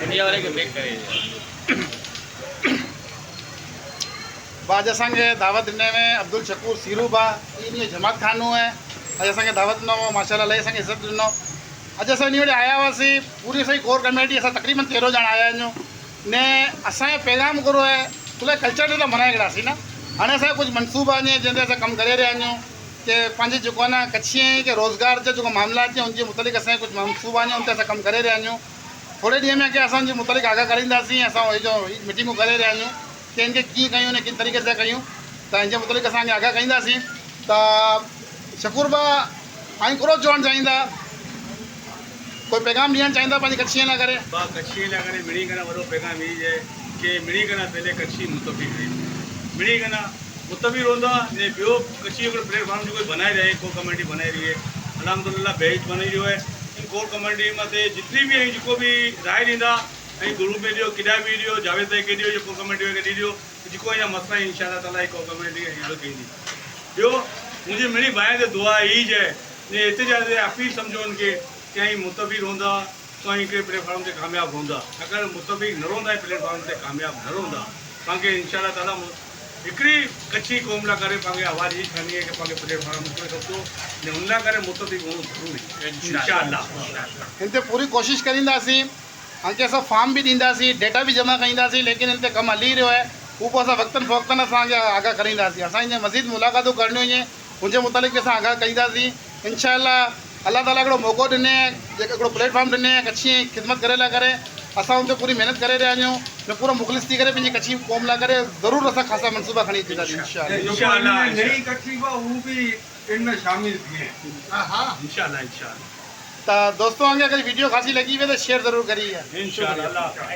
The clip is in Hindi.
इंडिया वाले के बेक करे बाज असांखे दावत ॾिने में अब्दुल शकूर सीरू बा इन जमात खानो है अॼु असांखे दावत ॾिनो माशाल्लाह अलाही असांखे इज़त ॾिनो अॼु असां इन वटि आया हुआसीं पूरी असांजी कोर कमेटी असां तक़रीबन 13 ॼणा आया आहियूं ने असांजो पैगाम गुरू है खुले कल्चर ते मनाए छॾियासीं न हाणे असांजा कुझु मनसूबा आहिनि जंहिंते असां कमु करे रहिया आहियूं कि पंहिंजे जेको आहे न कच्छी के रोज़गार जा जेको मामला आहिनि उनजे मुतालिक़ असांजे कुझु मनसूबा आहिनि उन ते असां कमु करे रहिया आहियूं थोरे ॾींहं में कि असांजे मुतालिक़ आगाह कराईंदासीं असां जो मीटिंगूं करे रहिया आहियूं कि इनखे कीअं कयूं न किन तरीक़े सां कयूं त इनजे मुतालिक़ असांखे आगाह कराईंदासीं त शकूर बा आई हिकिड़ो चवणु चाहींदा कोई पैगाम ॾियणु चाहींदा पंहिंजी कच्छीअ लाइ करे कच्छी लाइ करे मिणी करे वॾो पैगाम ई आहे कि मिणी करे पहले कच्छी मुतफ़ी करे मिणी करे मुतफ़ी रहंदा ने ॿियो कच्छी हिकिड़ो प्लेटफॉर्म जो कोई बनाए रहे को कमेटी बनाए रही है अलहमदुलिल्लाह बेच बनी रहियो है इन कोर कमेटी मथे जितनी भी ऐं जेको बि राय ॾींदा ऐं गुरू में ॾियो किॾा बि ॾियो जावेद भाई खे ॾियो जो कोर कमेटी खे ॾियो जेको अञा मसला इंशाअल्लाह ताला कोर कमेटी हल कंदी ॿियो मुंहिंजी मिणी भाई ते दुआ ई है ने हिते जा अपील सम्झो उनखे कि ऐं मुतफ़ी रहंदा तो ऐं हिकिड़े प्लेटफॉर्म ते कामयाबु हूंदा अगरि मुतफ़ी न रहंदा प्लेटफॉर्म ते कामयाबु न रहंदा तव्हांखे इंशाअल्लाह ताला हिकिड़ी कच्छी क़ौम लाइ करे पंहिंजी आवाज़ ई खणणी आहे कि पंहिंजे प्लेटफॉर्म मोकिले सघो ने हुन लाइ करे मुतफ़ी हुअणु ज़रूरी इंशाअल्लाह हिन ते पूरी कोशिशि करींदासीं हालांकि असां फॉर्म बि ॾींदासीं डेटा बि जमा कईंदासीं लेकिन हिन ते कमु हली रहियो आहे हू पोइ असां वक़्तनि फ़वक़्तनि असांखे आगाह कराईंदासीं असांजी मज़ीद मुलाक़ातूं करणियूं आहिनि हुनजे मुतालिक़ असां आगाह कईंदासीं इंशाअल्लाह अल्लाह ताला हिकिड़ो मौक़ो ॾिने जेको हिकिड़ो प्लेटफॉर्म ॾिने कच्छी ख़िदमत करे लाइ करे असां हुन ते पूरी महिनत करे रहिया आहियूं न पूरो मुख़लिस थी करे पंहिंजी कच्छी क़ौम लाइ करे ज़रूरु असां ख़ासा मनसूबा खणी अचंदासीं इंशाअल्लाह नई कच्छी बा वो भी इनमें शामिल थिए इंशाअल्लाह तो दोस्तों अगर वीडियो खासी लगी हुई तो शेयर ज़रूर करिए इंशाअल्लाह